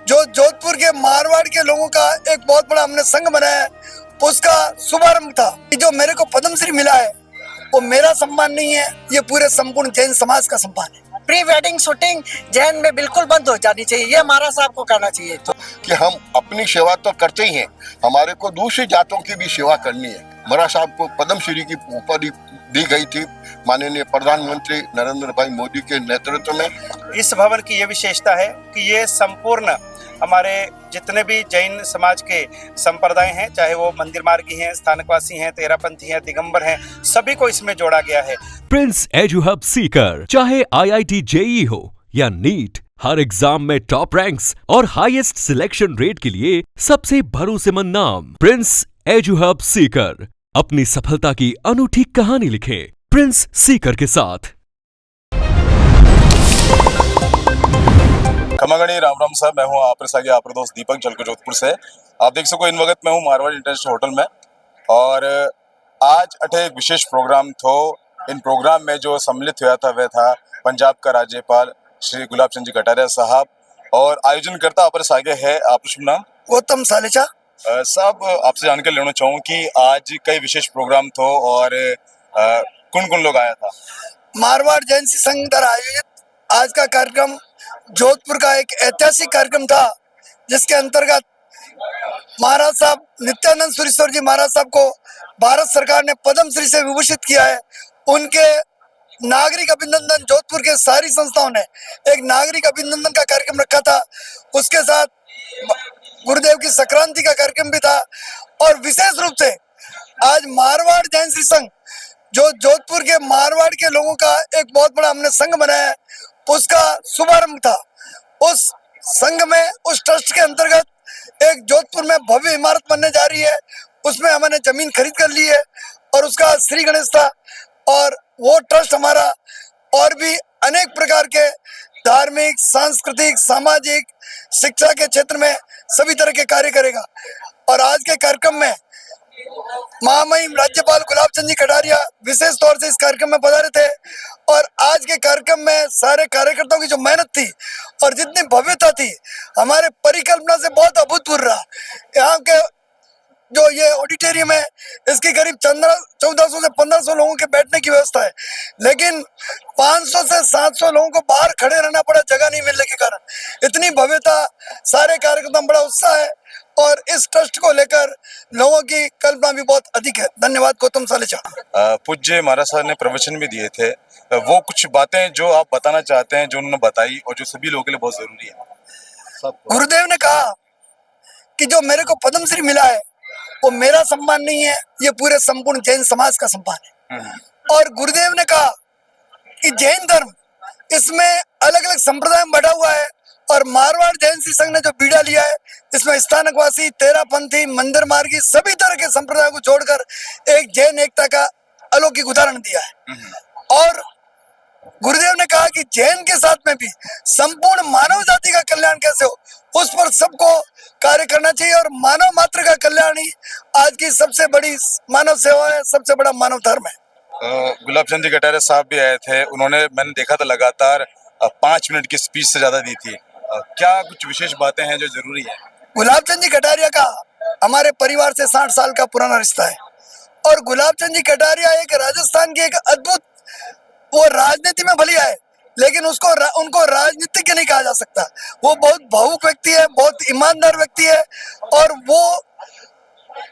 जो जोधपुर के मारवाड़ के लोगों का एक बहुत बड़ा हमने संघ बनाया है, उसका शुभारंभ था। जो मेरे को पद्मश्री मिला है वो मेरा सम्मान नहीं है, ये पूरे संपूर्ण जैन समाज का सम्मान है। प्री वेडिंग शूटिंग जैन में बिल्कुल बंद हो जानी चाहिए, ये हमारा साहब को करना चाहिए। तो कि हम अपनी सेवा तो करते ही हैं, हमारे को दूसरी जातों की भी सेवा करनी है। महाराज साहब को पद्मश्री की उपाधि दी गई थी माननीय प्रधानमंत्री नरेंद्र भाई मोदी के नेतृत्व में। इस भवन की ये विशेषता है कि ये संपूर्ण हमारे जितने भी जैन समाज के संप्रदाय हैं, चाहे वो मंदिर मार्गी हैं, स्थानकवासी हैं, तेरापंथी हैं, दिगंबर हैं, सभी को इसमें जोड़ा गया है। प्रिंस एजुहब सीकर, चाहे IIT JEE हो या नीट, हर एग्जाम में टॉप रैंक्स और हाईएस्ट सिलेक्शन रेट के लिए सबसे भरोसेमंद नाम प्रिंस एजुहब सीकर। अपनी सफलता की अनूठी कहानी लिखें प्रिंस सीकर के साथ। खमागणी राम राम साहब, मैं हूँ आपके साथ आपका दोस्त दीपक झलको जोधपुर से। आप देख सको इन वक्त मैं हूँ मारवाड़ इंटरनेशनल होटल में और आज अठे एक विशेष प्रोग्राम थो। इन प्रोग्राम में जो सम्मिलित हुआ था वह था पंजाब का राज्यपाल श्री गुलाब चंद जी कटारिया साहब और आयोजन करता आप आगे है आपका शुभ नाम गौतम सालेचा साहब। आपसे जानकारी लेना चाहूँ कि आज कई विशेष प्रोग्राम थो और कौन कौन लोग आया था। मारवाड़ जैन संघ द्वारा आयोजित आज का कार्यक्रम जोधपुर का एक ऐतिहासिक कार्यक्रम था, जिसके अंतर्गत महाराज साहब नित्यानंद सुरेश्वर जी महाराज साहब को भारत सरकार ने पद्मश्री से विभूषित किया है। उनके नागरिक अभिनंदन जोधपुर के सारी संस्थाओं ने एक नागरिक अभिनंदन का कार्यक्रम रखा था। उसके साथ गुरुदेव की संक्रांति का कार्यक्रम भी था और विशेष रूप से आज मारवाड़ जैन संघ जो जोधपुर के मारवाड़ के लोगों का एक बहुत बड़ा हमने संघ बनाया है, उसका शुभारंभ था। उस संघ में उस ट्रस्ट के अंतर्गत एक जोधपुर में भव्य इमारत बनने जा रही है, उसमें हमने जमीन खरीद कर ली है और उसका श्री गणेश था। और वो ट्रस्ट हमारा और भी अनेक प्रकार के धार्मिक, सांस्कृतिक, सामाजिक, शिक्षा के क्षेत्र में सभी तरह के कार्य करेगा। और आज के कार्यक्रम में महामहिम राज्यपाल गुलाब चंद जी कटारिया विशेष तौर से इस कार्यक्रम में पधारे थे और आज के कार्यक्रम में सारे कार्यकर्ताओं की जो मेहनत थी और जितनी भव्यता थी हमारे परिकल्पना से बहुत अभूतपूर्व रहा। यहाँ के जो ये ऑडिटोरियम है इसकी करीब 1400 से 1500 लोगों के बैठने की व्यवस्था है, लेकिन 500 से 700 लोगों को बाहर खड़े रहना पड़ा जगह नहीं मिलने के कारण। इतनी भव्यता, सारे कार्यक्रम में बड़ा उत्साह है और इस ट्रस्ट को लेकर लोगों की कल्पना भी बहुत अधिक है। धन्यवाद गौतम सालेचा। पूज्य महाराज साहब ने प्रवचन भी दिए थे, वो कुछ बातें जो आप बताना चाहते हैं जो उन्होंने बताई और जो सभी लोगों के लिए बहुत जरूरी है। गुरुदेव ने कहा कि जो मेरे को पद्मश्री मिला है वो मेरा सम्मान नहीं है, ये पूरे संपूर्ण जैन समाज का सम्मान है। और गुरुदेव ने कहा कि जैन धर्म इसमें अलग अलग संप्रदाय में बटा हुआ है और मारवाड़ जैन संघ ने जो बीड़ा लिया है इसमें स्थानकवासी, तेरापंथी, मंदिर मार्गी सभी तरह के संप्रदाय को जोड़कर एक जैन एकता का अलौकिक उदाहरण दिया है। और गुरुदेव ने कहा कि जैन के साथ में भी संपूर्ण मानव जाति का कल्याण कैसे हो उस पर सबको कार्य करना चाहिए और मानव मात्र का कल्याण ही आज की सबसे बड़ी मानव सेवा है, सबसे बड़ा मानव धर्म है। गुलाब चंद जी कटारिया साहब भी आए थे, उन्होंने मैंने देखा था लगातार 5 मिनट की स्पीच से ज्यादा दी थी। क्या कुछ विशेष बातें हैं जो जरूरी है? गुलाब चंद जी कटारिया का हमारे परिवार से 60 साल का पुराना रिश्ता है और गुलाब चंद जी कटारिया एक राजस्थान की एक अद्भुत, वो राजनीति में भली आए लेकिन उनको राजनीतिज्ञ नहीं कहा जा सकता। वो बहुत भावुक व्यक्ति है, बहुत ईमानदार व्यक्ति है और वो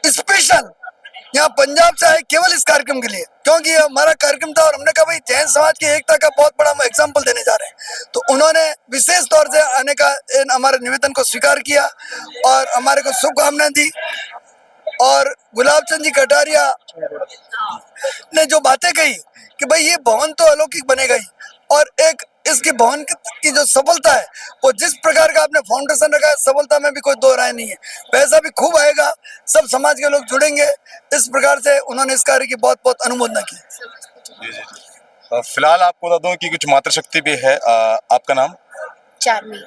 स्पेशल यहाँ पंजाब से आए केवल इस कार्यक्रम के लिए, क्योंकि ये हमारा कार्यक्रम था और हमने कहा भाई जैन समाज की एकता का बहुत बड़ा हम एग्जाम्पल देने जा रहे हैं। तो उन्होंने विशेष तौर से आने का हमारे निवेदन को स्वीकार किया और हमारे को शुभकामनाएं दी। और गुलाब चंद जी कटारिया ने जो बातें कही कि भाई ये भवन तो अलौकिक बनेगा ही और एक इसकी भवन की जो सफलता है वो जिस प्रकार का आपने फाउंडेशन रखा है, सफलता में भी कोई दो राय नहीं है। पैसा भी खूब आएगा, सब समाज के लोग जुड़ेंगे, इस प्रकार से उन्होंने इस कार्य की बहुत बहुत अनुमोदना की। जी जी जी। फिलहाल आपको बता दूं कि कुछ मातृशक्ति भी है। आपका नाम? चार्मी।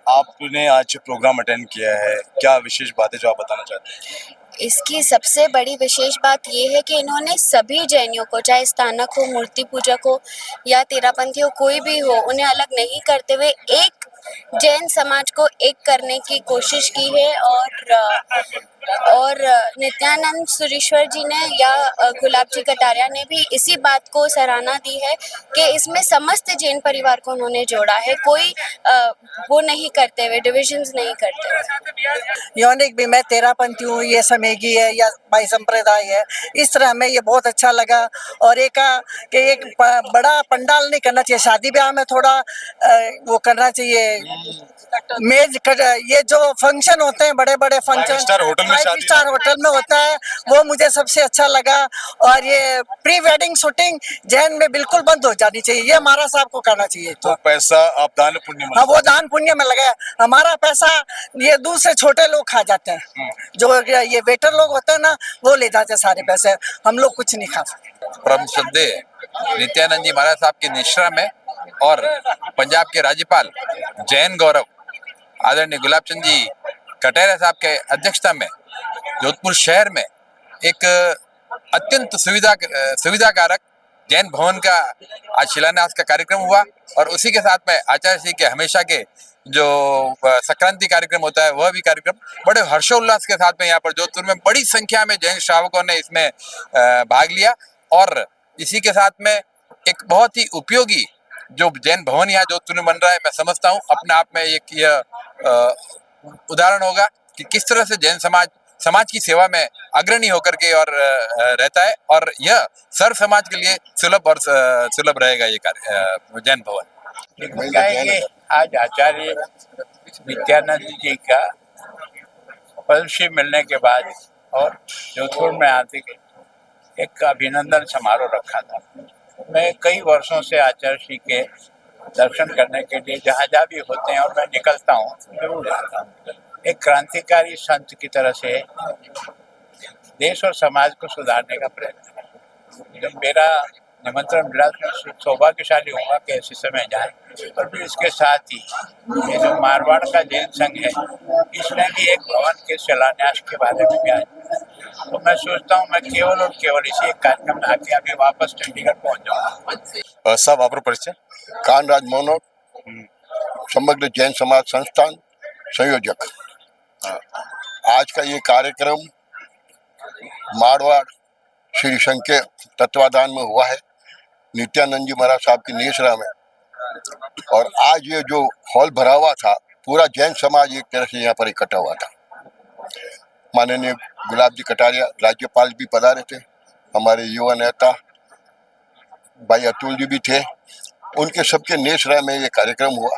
आपने आज प्रोग्राम अटेंड किया है, क्या विशेष बात है जो आप बताना चाहते हैं? इसकी सबसे बड़ी विशेष बात ये है कि इन्होंने सभी जैनियों को, चाहे स्थानक हो, मूर्ति पूजक हो या तेरापंथी हो, कोई भी हो, उन्हें अलग नहीं करते हुए एक जैन समाज को एक करने की कोशिश की है और नित्यानंद सुरेश्वर जी ने या गुलाब जी कटारिया ने भी इसी बात को सराहना दी है कि इसमें समस्त जैन परिवार को उन्होंने जोड़ा है, कोई वो नहीं करते हुए, डिविजन्स नहीं करते हुए। यौनिक भी मैं तेरापंथी हूँ, ये समेगी है या भाई संप्रदाय है, इस तरह हमें ये बहुत अच्छा लगा। और एक कि एक बड़ा पंडाल नहीं करना चाहिए, शादी ब्याह में थोड़ा वो करना चाहिए, मेज ये जो फंक्शन होते हैं बड़े बड़े फंक्शन 5 स्टार होटल में 5 स्टार होटल में होता है, वो मुझे सबसे अच्छा लगा। और ये प्री वेडिंग शूटिंग जैन में बिल्कुल बंद हो जानी चाहिए, ये हमारा साहब को करना चाहिए। तो पैसा आप दान पुण्य में हाँ, वो दान पुण्य में लगा है। हमारा पैसा ये दूसरे छोटे लोग खा जाते हैं, जो ये वेटर लोग होते हैं ना, वो ले जाते हैं सारे पैसे, हम लोग कुछ नहीं खा सकते। परम श्रद्धेय नित्यानंद जी महाराज साहब के निश्रा में और पंजाब के राज्यपाल जैन गौरव आदरणीय गुलाब चंद जी कटारिया साहब के अध्यक्षता में जोधपुर शहर में एक अत्यंत सुविधाकारक जैन भवन का आज शिलान्यास का कार्यक्रम हुआ। और उसी के साथ में आचार्य श्री के हमेशा के जो संक्रांति कार्यक्रम होता है, वह भी कार्यक्रम बड़े हर्षोल्लास के साथ में यहाँ पर जोधपुर में बड़ी संख्या में जैन श्रावकों ने इसमें भाग लिया। और इसी के साथ में एक बहुत ही उपयोगी जो जैन भवन यहाँ जोधपुर में बन रहा है, मैं समझता हूँ अपने आप में एक यह उदाहरण होगा कि किस तरह से जैन समाज की सेवा में अग्रणी होकर के और रहता है। और यह सर्व समाज के लिए सुलभ रहेगा ये कार्य जैन भवन। क्या है कि आज आचार्य नित्यानंद जी का पद्मश्री मिलने के बाद और जोधपुर में आते एक अभिनंदन समारोह रखा था। मैं कई वर्षों से आचार्य श्री के दर्शन करने के लिए जहाँ भी होते हैं और मैं निकलता हूँ, जरूर जाता हूँ। एक क्रांतिकारी संत की तरह से देश और समाज को सुधारने का प्रयत्न है। जब मेरा निमंत्रण मिला तो सौभाग्यशाली होगा कि ऐसे समय जाए। और फिर इसके साथ ही ये जो मारवाड़ का जैन संघ है, इसने भी एक भवन के शिलान्यास के बारे में भी आज, तो मैं सोचता हूँ मैं केवल और केवल इसी एक कार्यक्रम में आके अभी वापस चंडीगढ़ पहुँच जाऊँगा। साहब आपको परिचय? कानराज मोनोट, समग्र जैन समाज संस्थान संयोजक। आज का ये कार्यक्रम मारवाड़ श्री संघ के तत्वाधान में हुआ है, नित्यानंद जी महाराज साहब की निश्रा में। और आज ये जो हॉल भरा हुआ था, पूरा जैन समाज एक तरह से यहाँ पर इकट्ठा हुआ था। माननीय गुलाब जी कटारिया राज्यपाल भी पधारे थे, हमारे युवा नेता भाई अतुल जी भी थे, उनके सबके निश्रा में ये कार्यक्रम हुआ।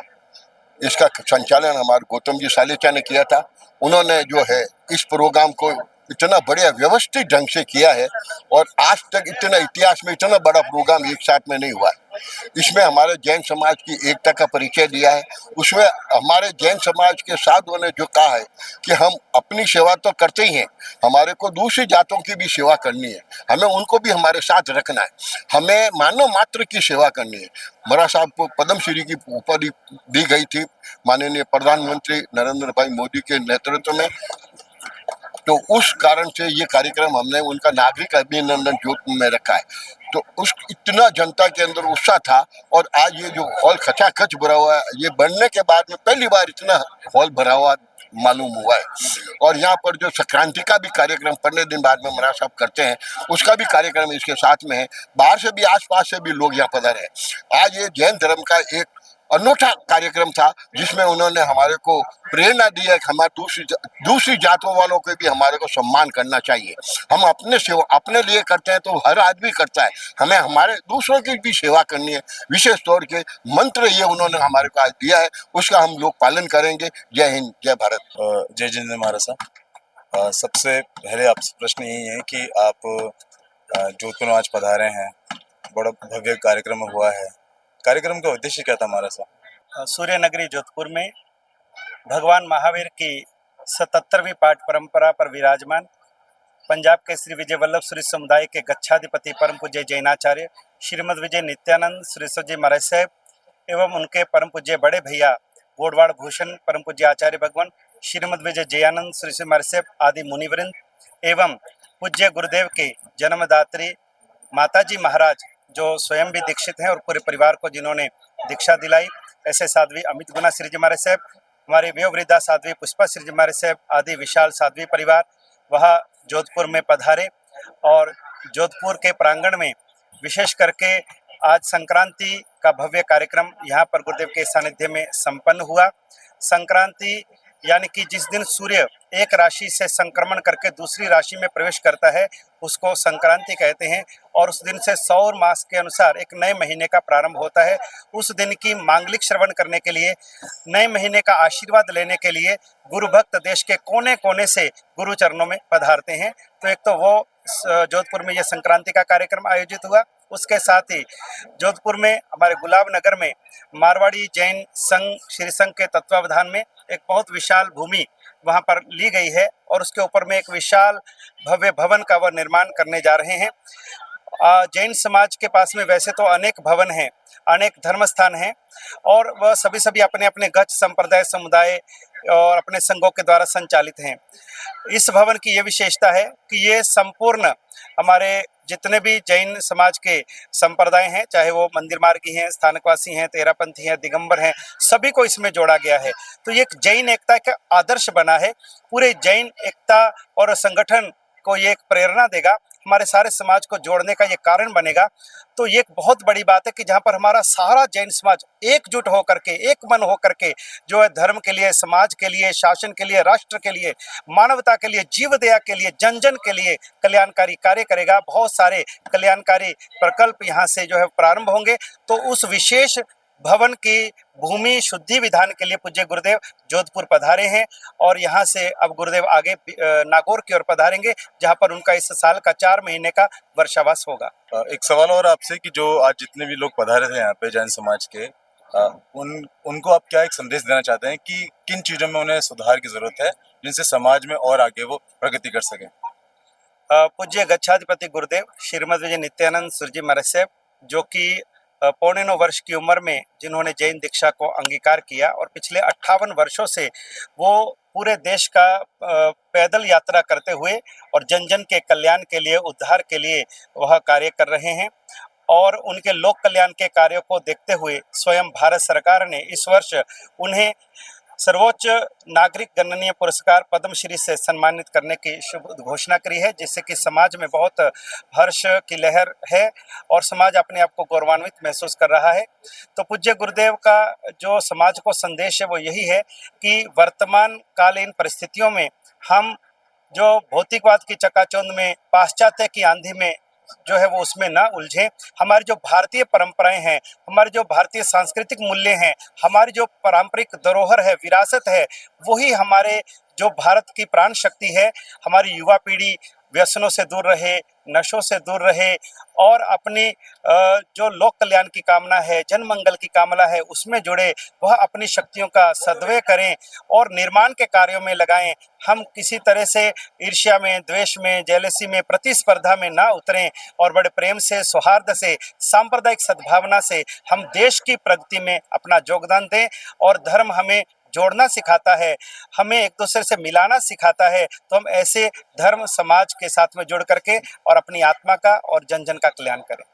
इसका संचालन हमारे गौतम जी सालेचा ने किया था। उन्होंने जो है इस प्रोग्राम को इतना बढ़िया व्यवस्थित ढंग से किया है और आज तक इतना इतिहास में इतना बड़ा प्रोग्राम एक साथ में नहीं हुआ है। इसमें हमारे जैन समाज की एकता का परिचय दिया है। उसमें हमारे जैन समाज के साधुओं ने जो कहा है कि हम अपनी सेवा तो करते ही हैं, हमारे को दूसरी जातों की भी सेवा करनी है, हमें उनको भी हमारे साथ रखना है, हमें मानव मात्र की सेवा करनी है। महाराज साहब को पद्मश्री की उपाधि दी गई थी माननीय प्रधानमंत्री नरेंद्र भाई मोदी के नेतृत्व में। तो उस कारण से ये कार्यक्रम हमने उनका नागरिक अभिनंदन जोधपुर में रखा है। तो उस इतना जनता के अंदर उत्साह था। और आज ये जो हॉल खचाखच भरा हुआ है, ये बनने के बाद में पहली बार इतना हॉल भरा हुआ मालूम हुआ है। और यहाँ पर जो संक्रांति का भी कार्यक्रम 15 दिन बाद में महाराज साहब करते हैं, उसका भी कार्यक्रम इसके साथ में है। बाहर से भी आसपास से भी लोग यहाँ पधारे हैं। आज ये जैन धर्म का एक अनूठा कार्यक्रम था जिसमें उन्होंने हमारे को प्रेरणा दी है कि हमारे दूसरी जातों वालों को भी हमारे को सम्मान करना चाहिए। हम अपने सेवा अपने लिए करते हैं तो हर आदमी करता है, हमें हमारे दूसरों की भी सेवा करनी है। विशेष तौर के मंत्र ये उन्होंने हमारे को आज दिया है, उसका हम लोग पालन करेंगे। जय हिंद, जय भारत। जय जिनेंद्र महाराज साहब, सबसे पहले आपसे प्रश्न यही है कि आप जोधपुर में आज पधारे हैं, बड़ा भव्य कार्यक्रम हुआ है, कार्यक्रम का उद्देश्य क्या था महाराज साहब? सूर्य नगरी जोधपुर में भगवान महावीर की 77वीं पाठ परंपरा पर विराजमान पंजाब के श्री विजय वल्लभ सूरी समुदाय के गच्छाधिपति परम पूज्य जैनाचार्य श्रीमद विजय नित्यानंद सुरेश्वर जी महाराज साहब एवं उनके परम पूज्य बड़े भैया गोडवाड़ भूषण परम पूज्य आचार्य भगवान श्रीमद विजय जयानंद सुरेश्वर महाराज साहब आदि मुनिवृंद एवं पूज्य गुरुदेव के जन्मदात्री माताजी महाराज जो स्वयं भी दीक्षित हैं और पूरे परिवार को जिन्होंने दीक्षा दिलाई, ऐसे साध्वी अमित गुना श्री जी महाराज साहब, हमारी वयोवृद्धा साध्वी पुष्पा श्री जी महाराज साहब आदि विशाल साध्वी परिवार वह जोधपुर में पधारे और जोधपुर के प्रांगण में विशेष करके आज संक्रांति का भव्य कार्यक्रम यहाँ पर गुरुदेव के सानिध्य में संपन्न हुआ। संक्रांति यानी कि जिस दिन सूर्य एक राशि से संक्रमण करके दूसरी राशि में प्रवेश करता है उसको संक्रांति कहते हैं और उस दिन से सौर मास के अनुसार एक नए महीने का प्रारंभ होता है। उस दिन की मांगलिक श्रवण करने के लिए, नए महीने का आशीर्वाद लेने के लिए गुरु भक्त देश के कोने कोने से गुरु चरणों में पधारते हैं। तो एक तो वो जोधपुर में यह संक्रांति का कार्यक्रम आयोजित हुआ, उसके साथ ही जोधपुर में हमारे गुलाब नगर में मारवाड़ी जैन संघ श्री संघ के तत्वावधान में एक बहुत विशाल भूमि वहां पर ली गई है और उसके ऊपर में एक विशाल भव्य भवन का वह निर्माण करने जा रहे हैं। जैन समाज के पास में वैसे तो अनेक भवन हैं, अनेक धर्म स्थान हैं और वह सभी अपने अपने गज संप्रदाय समुदाय और अपने संघों के द्वारा संचालित हैं। इस भवन की ये विशेषता है कि ये संपूर्ण हमारे जितने भी जैन समाज के संप्रदाय हैं, चाहे वो मंदिर मार्गी हैं, स्थानकवासी हैं, तेरापंथी हैं, दिगंबर हैं, सभी को इसमें जोड़ा गया है। तो ये एक जैन एकता का आदर्श बना है। पूरे जैन एकता और संगठन को ये एक प्रेरणा देगा, हमारे सारे समाज को जोड़ने का ये कारण बनेगा। तो ये एक बहुत बड़ी बात है कि जहाँ पर हमारा सारा जैन समाज एकजुट होकर के, एक मन होकर के जो है धर्म के लिए, समाज के लिए, शासन के लिए, राष्ट्र के लिए, मानवता के लिए, जीव दया के लिए, जन जन के लिए कल्याणकारी कार्य करेगा। बहुत सारे कल्याणकारी प्रकल्प यहाँ से जो है प्रारंभ होंगे। तो उस विशेष भवन की भूमि शुद्धि विधान के लिए पूज्य गुरुदेव जोधपुर पधारे हैं और यहाँ से अब गुरुदेव आगे नागौर की ओर पधारेंगे जहाँ पर उनका इस साल का 4 महीने का वर्षावास होगा। एक सवाल और आपसे कि जो आज जितने भी लोग पधारे थे यहाँ पे जैन समाज के, उनको आप क्या एक संदेश देना चाहते हैं कि किन चीजों में उन्हें सुधार की जरूरत है जिनसे समाज में और आगे वो प्रगति कर सके? पूज्य गच्छाधिपति गुरुदेव श्रीमद विजय नित्यानंद सूर्य जी महाराज साहब, जो कि 9.25 वर्ष की उम्र में जिन्होंने जैन दीक्षा को अंगीकार किया और पिछले 58 वर्षों से वो पूरे देश का पैदल यात्रा करते हुए और जन जन के कल्याण के लिए, उद्धार के लिए वह कार्य कर रहे हैं। और उनके लोक कल्याण के कार्यों को देखते हुए स्वयं भारत सरकार ने इस वर्ष उन्हें सर्वोच्च नागरिक गणनीय पुरस्कार पद्मश्री से सम्मानित करने की शुभ घोषणा करी है, जिससे कि समाज में बहुत हर्ष की लहर है और समाज अपने आप को गौरवान्वित महसूस कर रहा है। तो पूज्य गुरुदेव का जो समाज को संदेश है वो यही है कि वर्तमान कालीन परिस्थितियों में हम जो भौतिकवाद की चकाचौंध में, पाश्चात्य की आंधी में जो है वो उसमें ना उलझे। हमारी जो भारतीय परंपराएं हैं, हमारे जो भारतीय सांस्कृतिक मूल्य हैं, हमारी जो पारंपरिक धरोहर है, विरासत है, वही हमारे जो भारत की प्राण शक्ति है। हमारी युवा पीढ़ी व्यसनों से दूर रहे, नशों से दूर रहे और अपनी जो लोक कल्याण की कामना है, जन मंगल की कामना है, उसमें जुड़े, वह अपनी शक्तियों का सद्व्यय करें और निर्माण के कार्यों में लगाएं। हम किसी तरह से ईर्ष्या में, द्वेष में, जेलसी में, प्रतिस्पर्धा में ना उतरें और बड़े प्रेम से, सौहार्द से, सांप्रदायिक सद्भावना से हम देश की प्रगति में अपना योगदान दें। और धर्म हमें जोड़ना सिखाता है, हमें एक दूसरे से मिलाना सिखाता है। तो हम ऐसे धर्म समाज के साथ में जुड़ करके और अपनी आत्मा का और जन जन का कल्याण करें।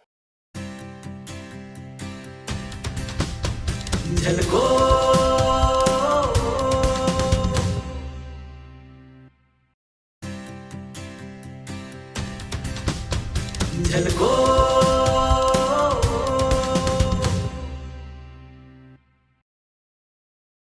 झलको